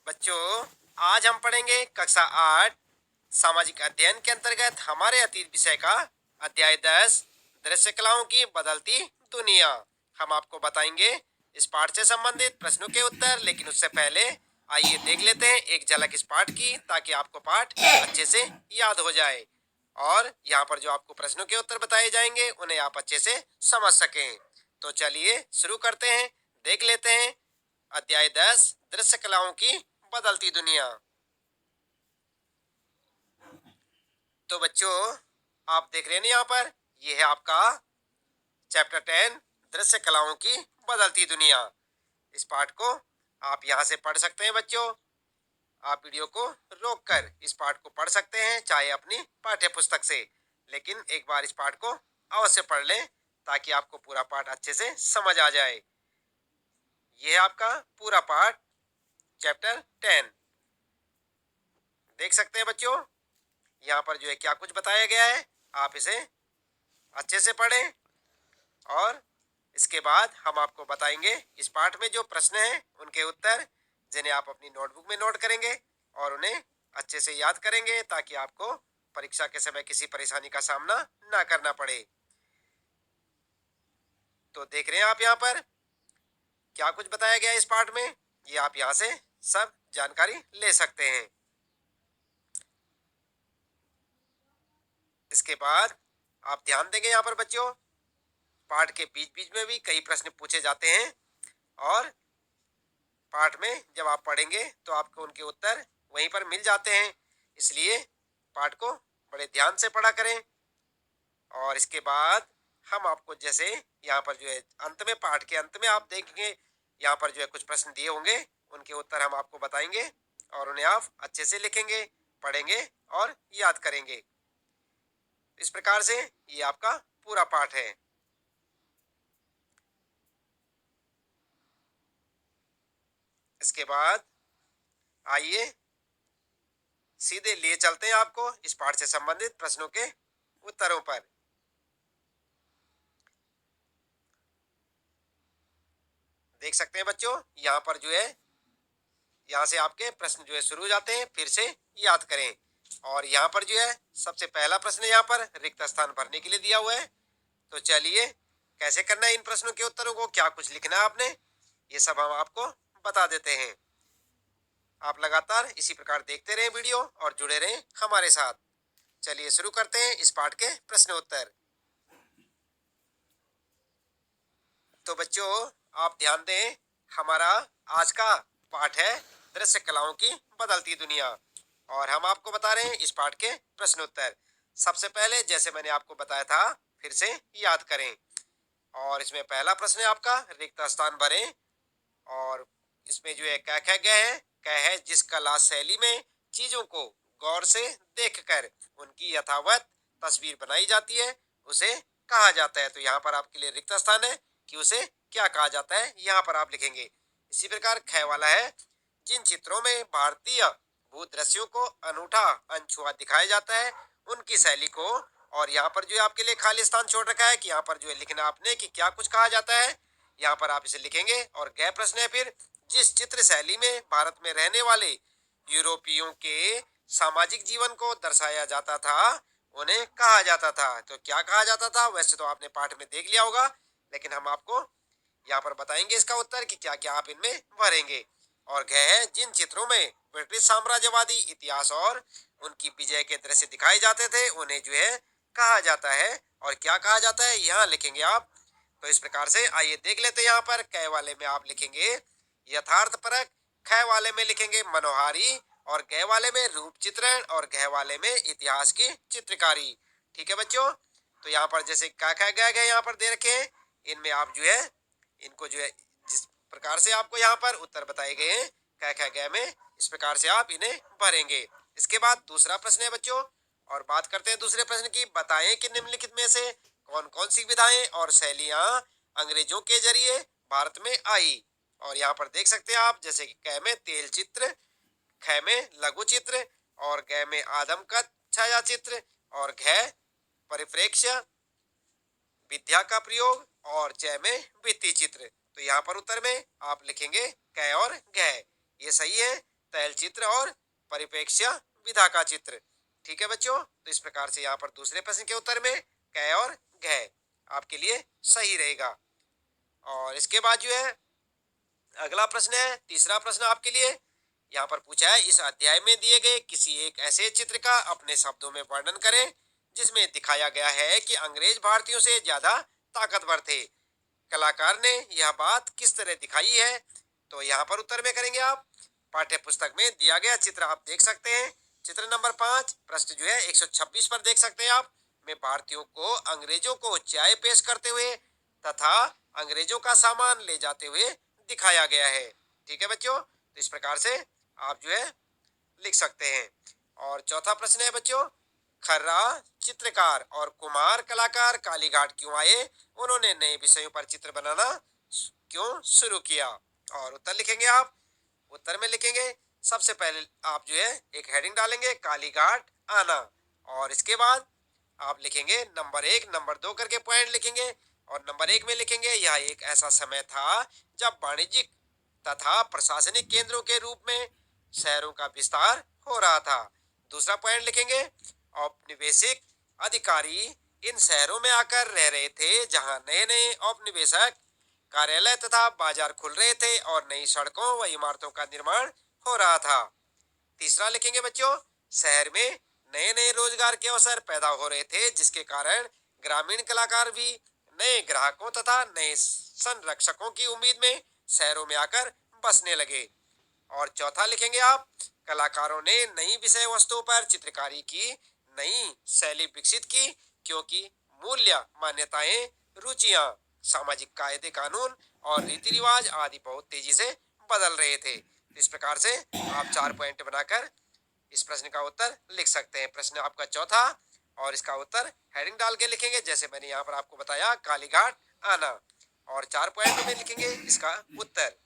बच्चों, आज हम पढ़ेंगे कक्षा 8 सामाजिक अध्ययन के अंतर्गत हमारे अतीत विषय का अध्याय 10 दृश्य कलाओं की बदलती दुनिया। हम आपको बताएंगे इस पाठ से संबंधित प्रश्नों के उत्तर, लेकिन उससे पहले आइए देख लेते हैं एक झलक इस पाठ की, ताकि आपको पाठ अच्छे से याद हो जाए और यहाँ पर जो आपको प्रश्नों के उत्तर बताए जाएंगे उन्हें आप अच्छे से समझ सकें। तो चलिए शुरू करते हैं। देख लेते हैं अध्याय 10 दृश्य कलाओं की बदलती दुनिया। तो बच्चों, आप देख रहे हैं यहाँ पर, यह है आपका चैप्टर 10 दृश्य कलाओं की बदलती दुनिया। इस पाठ को आप यहाँ से पढ़ सकते हैं बच्चों। आप वीडियो को रोककर इस पाठ को पढ़ सकते हैं, चाहे अपनी पाठ्य पुस्तक से, लेकिन एक बार इस पाठ को अवश्य पढ़ लें ताकि आपको पूरा पाठ अच्छे से समझ आ जाए। यह है आपका पूरा पाठ चैप्टर 10। देख सकते हैं बच्चों, यहाँ पर जो है क्या कुछ बताया गया है। आप इसे अच्छे से पढ़ें और इसके बाद हम आपको बताएंगे इस पाठ में जो प्रश्न हैं उनके उत्तर, जिन्हें आप अपनी नोटबुक में नोट करेंगे और उन्हें अच्छे से याद करेंगे ताकि आपको परीक्षा के समय किसी परेशानी का सामना ना करना पड़े। तो देख रहे हैं आप यहाँ पर क्या कुछ बताया गया है इस पाठ में, ये आप यहाँ से सब जानकारी ले सकते हैं। इसके बाद आप ध्यान देंगे यहाँ पर बच्चों, पाठ के बीच बीच में भी कई प्रश्न पूछे जाते हैं और पाठ में जब आप पढ़ेंगे तो आपको उनके उत्तर वहीं पर मिल जाते हैं। इसलिए पाठ को बड़े ध्यान से पढ़ा करें। और इसके बाद हम आपको जैसे यहाँ पर जो है अंत में, पाठ के अंत में आप देखेंगे यहाँ पर जो है कुछ प्रश्न दिए होंगे, उनके उत्तर हम आपको बताएंगे और उन्हें आप अच्छे से लिखेंगे, पढ़ेंगे और याद करेंगे। इस प्रकार से ये आपका पूरा पाठ है। इसके बाद आइए सीधे लिए चलते हैं आपको इस पाठ से संबंधित प्रश्नों के उत्तरों पर। देख सकते हैं बच्चों, यहाँ पर जो है यहाँ से आपके प्रश्न जो है शुरू हो जाते हैं, फिर से याद करें। और यहाँ पर जो है सबसे पहला प्रश्न यहाँ पर रिक्त स्थान भरने के लिए दिया हुआ है। तो चलिए कैसे करना है इन प्रश्नों के उत्तरों को, क्या कुछ लिखना है आपने, ये सब हम आपको बता देते हैं। आप लगातार इसी प्रकार देखते रहें वीडियो और जुड़े रहें हमारे साथ। चलिए शुरू करते हैं इस पाठ के प्रश्न उत्तर। तो बच्चों, आप ध्यान दें, हमारा आज का पाठ है दृश्य कलाओं की बदलती दुनिया और हम आपको बता रहे हैं इस पाठ के प्रश्न उत्तर। सबसे पहले जैसे मैंने आपको बताया था, फिर से याद करें। और इसमें पहला प्रश्न है आपका रिक्त स्थान भरें। और इसमें जो है कह गए है, कह है जिस कला शैली में चीजों को गौर से देखकर उनकी यथावत तस्वीर बनाई जाती है उसे कहा जाता है। तो यहाँ पर आपके लिए रिक्त स्थान है कि उसे क्या कहा जाता है, यहाँ पर आप लिखेंगे। इसी प्रकार ख वाला है, जिन चित्रों में भारतीय भूदृश्यों को अनूठा अनछुआ दिखाया जाता है उनकी शैली को। और यहाँ पर जो है आपके लिए खाली स्थान छोड़ रखा है कि यहाँ पर जो है लिखना आपने कि क्या कुछ कहा जाता है, यहाँ पर आप इसे लिखेंगे। और गै प्रश्न है फिर, जिस चित्र शैली में भारत में रहने वाले यूरोपियों के सामाजिक जीवन को दर्शाया जाता था उन्हें कहा जाता था। तो क्या कहा जाता था, वैसे तो आपने पाठ में देख लिया होगा, लेकिन हम आपको यहाँ पर बताएंगे इसका उत्तर कि क्या क्या आप इनमें भरेंगे। और घ है, जिन चित्रों में ब्रिटिश साम्राज्यवादी इतिहास और उनकी विजय के दृश्य दिखाए जाते थे उन्हें जो है कहा जाता है। और क्या कहा जाता है यहाँ लिखेंगे आप। तो इस प्रकार से आइए देख लेते हैं। यहाँ पर क वाले में आप लिखेंगे यथार्थ परक, ख वाले में लिखेंगे मनोहारी, और ग वाले में रूप चित्रण, और घ वाले में इतिहास की चित्रकारी। ठीक है बच्चों, तो यहाँ पर जैसे क ख ग घ यहाँ पर दे रखे हैं, इनमें आप जो है इनको जो है जिस प्रकार से आपको यहाँ पर उत्तर बताए गए हैं क ख ग में, इस प्रकार से आप इन्हें भरेंगे। इसके बाद दूसरा प्रश्न है बच्चों, और बात करते हैं दूसरे प्रश्न की। बताएं कि निम्नलिखित में से कौन कौन सी विधाएं और शैलियां अंग्रेजों के जरिए भारत में आई। और यहाँ पर देख सकते हैं आप, जैसे कि क में तेल चित्र, ख में लघु चित्र, और ग में आदमकद छाया चित्र, और घ परिप्रेक्ष्य विद्या का प्रयोग, और च में भित्ति चित्र। तो यहाँ पर उत्तर में आप लिखेंगे क और घ, ये सही है। तैलचित्र और परिप्रेक्ष्य विधा का चित्र। ठीक है बच्चों, तो इस प्रकार से यहाँ पर दूसरे प्रश्न के उत्तर में क और घ आपके लिए सही रहेगा। और इसके बाद जो है अगला प्रश्न है, तीसरा प्रश्न आपके लिए यहाँ पर पूछा है, इस अध्याय में दिए गए किसी एक ऐसे चित्र का अपने शब्दों में वर्णन करें जिसमें दिखाया गया है कि अंग्रेज भारतीयों से ज्यादा ताकतवर थे। कलाकार ने यह बात किस तरह दिखाई है? तो यहाँ पर उत्तर में करेंगे आप पाठ्य पुस्तक में दिया गया चित्र आप देख सकते हैं। चित्र नंबर 5 प्रश्न जो है 126 पर देख सकते हैं आप, में भारतीयों को अंग्रेजों को चाय पेश करते हुए तथा अंग्रेजों का सामान ले जाते हुए दिखाया गया है। ठीक है बच्चों, तो इस प्रकार से आप जो है लिख सकते हैं। और चौथा प्रश्न है बच्चों, खर्रा चित्रकार और कुमार कलाकार कालीघाट क्यों आए? उन्होंने नए विषयों पर चित्र बनाना क्यों शुरू किया? और उत्तर लिखेंगे आप, उत्तर में लिखेंगे सबसे पहले आप जो है एक हेडिंग डालेंगे कालीघाट आना, और इसके बाद आप लिखेंगे नंबर 1 नंबर 2 करके पॉइंट लिखेंगे। और नंबर 1 में लिखेंगे यह एक ऐसा समय था जब वाणिज्यिक तथा प्रशासनिक केंद्रों के रूप में शहरों का विस्तार हो रहा था। दूसरा पॉइंट लिखेंगे औपनिवेशिक अधिकारी इन शहरों में आकर रह रहे थे जहां नए नए औपनिवेशक कार्यालय तथा बाजार खुल रहे थे और नई सड़कों व इमारतों का निर्माण हो रहा था। तीसरा लिखेंगे बच्चों, शहर में नए नए रोजगार के अवसर पैदा हो रहे थे जिसके कारण ग्रामीण कलाकार भी नए ग्राहकों तथा नए संरक्षकों की उम्मीद में शहरों में आकर बसने लगे। और चौथा लिखेंगे आप, कलाकारों ने नई विषय वस्तुओं पर चित्रकारी की नई शैली विकसित की क्योंकि मूल्य मान्यताएं रुचियां सामाजिक कायदे कानून और रीति रिवाज आदि बहुत तेजी से बदल रहे थे। इस प्रकार से आप 4 पॉइंट बनाकर इस प्रश्न का उत्तर लिख सकते हैं। प्रश्न आपका चौथा और इसका उत्तर हेडिंग डाल के लिखेंगे जैसे मैंने यहाँ पर आपको बताया कालीघाट आना, और 4 पॉइंट में लिखेंगे इसका उत्तर।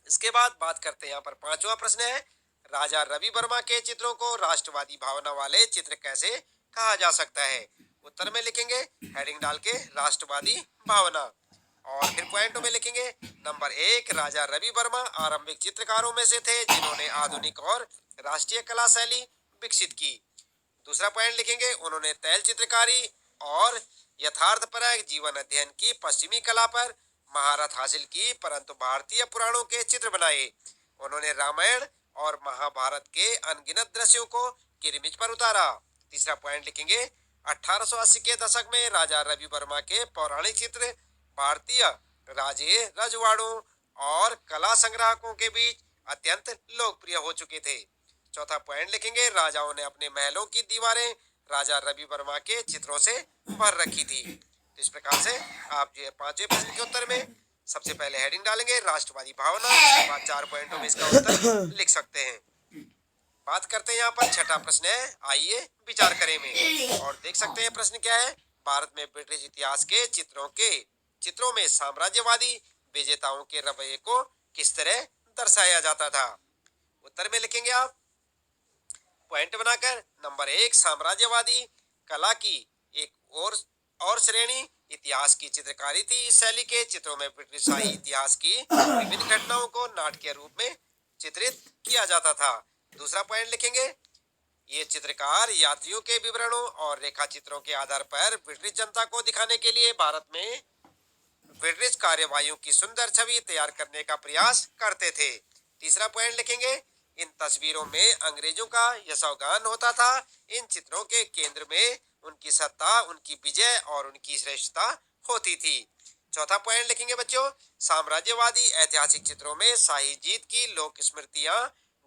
इसके बाद बात करते हैं यहाँ पर पांचवा प्रश्न है, राजा रवि वर्मा के चित्रों को राष्ट्रवादी भावना वाले चित्र कैसे कहा जा सकता है? उत्तर में लिखेंगे हेडिंग डाल के राष्ट्रवादी भावना, और फिर पॉइंटों में लिखेंगे नंबर 1 राजा रवि वर्मा आरंभिक चित्रकारों में से थे जिन्होंने आधुनिक और राष्ट्रीय कला शैली विकसित की। दूसरा पॉइंट लिखेंगे उन्होंने तैल चित्रकारी और यथार्थपरक जीवन अध्ययन की पश्चिमी कला पर महारत हासिल की परंतु भारतीय पुराणों के चित्र बनाए। उन्होंने रामायण और महाभारत के अनगिनत दृश्यों को किरमिच पर उतारा। तीसरा पॉइंट लिखेंगे 1880 के दशक में राजा रवि वर्मा के पौराणिक चित्र भारतीय राजे रजवाड़ों और कला संग्राहकों के बीच अत्यंत लोकप्रिय हो चुके थे। चौथा पॉइंट लिखेंगे राजाओं ने अपने महलों की दीवारें राजा रवि वर्मा के चित्रों से भर रखी थी। तो इस प्रकार से आप जो है पांचवें प्रश्न के उत्तर में सबसे पहले हेडिंग डालेंगे राष्ट्रवादी भावना, उसके बाद 4 पॉइंटों में इसका उत्तर लिख सकते हैं। बात करते हैं यहाँ पर छठा प्रश्न है, आइए विचार करें में, और देख सकते हैं प्रश्न क्या है, भारत में ब्रिटिश इतिहास के चित्रों में साम्राज्यवादी विजेताओं के रवैये को किस तरह दर्शाया जाता था? उत्तर में लिखेंगे आप पॉइंट बनाकर नंबर 1 साम्राज्यवादी कला की एक और श्रेणी इतिहास की चित्रकारी थी। इस शैली के चित्रों में ब्रिटिश शाही इतिहास की विभिन्न घटनाओं को नाटकीय रूप में चित्रित किया जाता था। दूसरा पॉइंट लिखेंगे ये चित्रकार यात्रियों के विवरणों और रेखा चित्रों के आधार पर ब्रिटिश जनता को दिखाने के लिए भारत में ब्रिटिश कार्यवाहियों की सुंदर छवि तैयार करने का प्रयास करते थे। तीसरा पॉइंट लिखेंगे इन तस्वीरों में अंग्रेजों का यशोगान होता था। इन चित्रों के केंद्र में उनकी सत्ता, उनकी विजय और उनकी श्रेष्ठता होती थी। चौथा पॉइंट लिखेंगे बच्चों, साम्राज्यवादी ऐतिहासिक चित्रों में शाही जीत की लोक स्मृतियां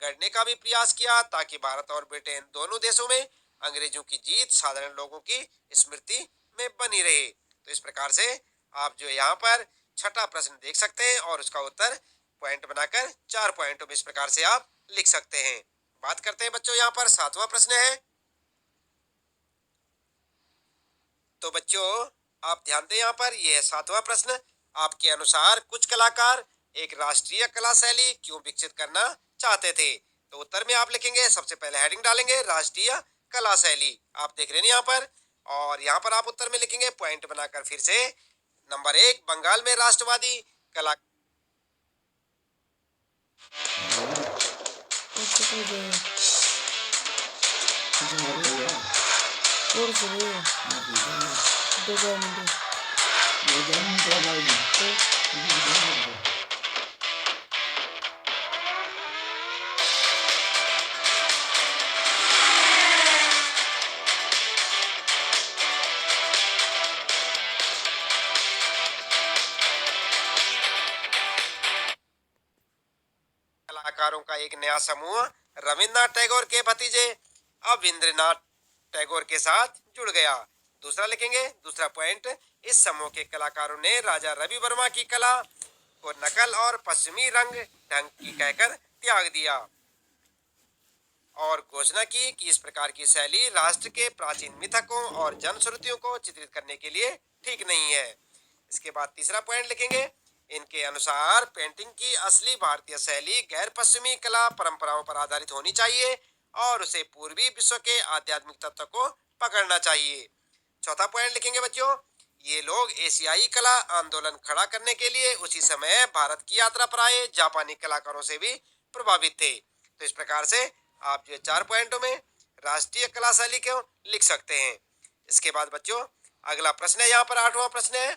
गढ़ने का भी प्रयास किया ताकि भारत और ब्रिटेन दोनों देशों में अंग्रेजों की जीत साधारण लोगों की स्मृति में बनी रहे। तो इस प्रकार से आप जो यहाँ पर छठा प्रश्न देख सकते हैं और उसका उत्तर पॉइंट बनाकर 4 पॉइंटों में इस प्रकार से आप लिख सकते हैं। बात करते हैं बच्चों यहाँ पर सातवां प्रश्न है, तो बच्चों आप ध्यान दें यहाँ पर यह सातवां प्रश्न, आपके अनुसार कुछ कलाकार एक राष्ट्रीय कला शैली क्यों विकसित करना चाहते थे? तो उत्तर में आप लिखेंगे सबसे पहले हेडिंग डालेंगे राष्ट्रीय कला शैली, आप देख रहे हैं यहाँ पर, और यहाँ पर आप उत्तर में लिखेंगे पॉइंट बनाकर फिर से नंबर 1 बंगाल में राष्ट्रवादी कला कितने गए अच्छा हो गया और से गए हाँ ठीक है 2 मिनट वो जन्म तो भाई तो कलाकारों का एक नया समूह रविन्द्रनाथ टैगोर के भतीजे अविंद्रनाथ टैगोर के साथ जुड़ गया। दूसरा लिखेंगे, दूसरा पॉइंट, इस समूह के कलाकारों ने राजा रवि वर्मा की कला को नकल और पश्चिमी रंग ढंग की कहकर त्याग दिया और घोषणा की कि इस प्रकार की शैली राष्ट्र के प्राचीन मिथकों और जनश्रुतियों को चित्रित करने के लिए ठीक नहीं है। इसके बाद तीसरा पॉइंट लिखेंगे, इनके अनुसार पेंटिंग की असली भारतीय शैली गैर पश्चिमी कला परंपराओं पर आधारित होनी चाहिए और उसे पूर्वी विश्व के आध्यात्मिक तत्व को पकड़ना चाहिए। चौथा पॉइंट लिखेंगे बच्चों, ये लोग एशियाई कला आंदोलन खड़ा करने के लिए उसी समय भारत की यात्रा पर आए जापानी कलाकारों से भी प्रभावित थे। तो इस प्रकार से आप जो 4 पॉइंटों में राष्ट्रीय कला शैली को लिख सकते हैं। इसके बाद बच्चों अगला प्रश्न है, यहाँ पर 8वां प्रश्न है,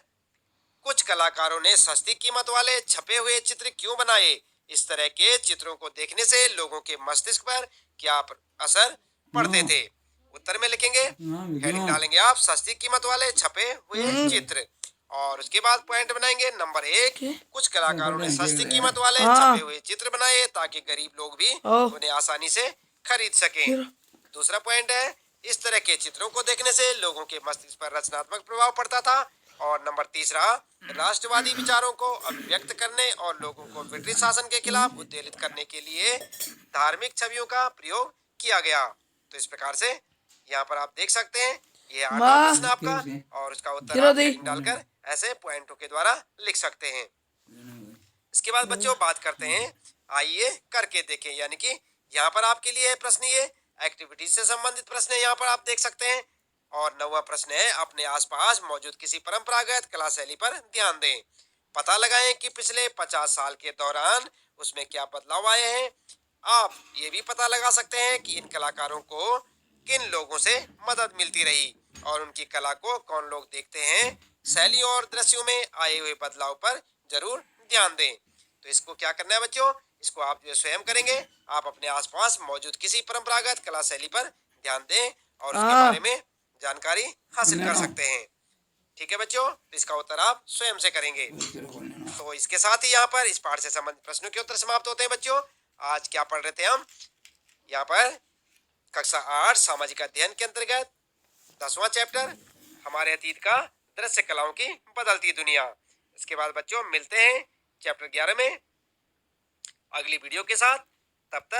कुछ कलाकारों ने सस्ती कीमत वाले छपे हुए चित्र क्यों बनाए? इस तरह के चित्रों को देखने से लोगों के मस्तिष्क पर क्या असर पड़ते थे? उत्तर में लिखेंगे, हेडिंग डालेंगे आप सस्ती कीमत वाले छपे हुए चित्र और उसके बाद पॉइंट बनाएंगे नंबर 1, कुछ कलाकारों ने सस्ती कीमत वाले छपे हुए चित्र बनाए ताकि गरीब लोग भी उन्हें आसानी से खरीद सकें। दूसरा पॉइंट है, इस तरह के चित्रों को देखने से लोगों के मस्तिष्क पर रचनात्मक प्रभाव पड़ता था। और नंबर तीसरा, राष्ट्रवादी विचारों को अभिव्यक्त करने और लोगों को ब्रिटिश शासन के खिलाफ उत्तेजित करने के लिए धार्मिक छवियों का प्रयोग किया गया। तो इस प्रकार से यहाँ पर आप देख सकते हैं ये 8वां प्रश्न आपका और उसका उत्तर आप हेडिंग डालकर ऐसे पॉइंटों के द्वारा लिख सकते हैं। इसके बाद बच्चों बात करते हैं, आइए करके देखें, यानी कि यहाँ पर आपके लिए प्रश्न ये एक्टिविटीज से संबंधित प्रश्न है, यहाँ पर आप देख सकते हैं। और 9वां प्रश्न है, अपने आसपास मौजूद किसी परंपरागत कला शैली पर ध्यान दें। पता लगाएं कि पिछले 50 साल के दौरान उसमें क्या बदलाव आए हैं। आप ये भी पता लगा सकते हैं कि इन कलाकारों को किन लोगों से मदद मिलती रही और उनकी कला को कौन लोग देखते हैं। शैलियों और दृश्यों में आए हुए बदलाव पर जरूर ध्यान दें। तो इसको क्या करना है बच्चों, इसको आप जो स्वयं करेंगे, आप अपने आसपास मौजूद किसी परंपरागत कला शैली पर ध्यान दें और उसके बारे में जानकारी हासिल कर सकते हैं। ठीक है बच्चों, तो इसका उत्तर आप स्वयं से करेंगे। तो इसके साथ ही यहाँ पर इस पाठ से संबंधित प्रश्नों के उत्तर समाप्त होते हैं बच्चों। आज क्या पढ़ रहे थे हम, यहाँ पर कक्षा 8 सामाजिक अध्ययन के अंतर्गत 10वां चैप्टर हमारे अतीत का दृश्य कलाओं की बदलती दुनिया। इसके बाद बच्चों मिलते हैं चैप्टर 11 में अगली वीडियो के साथ, तब तक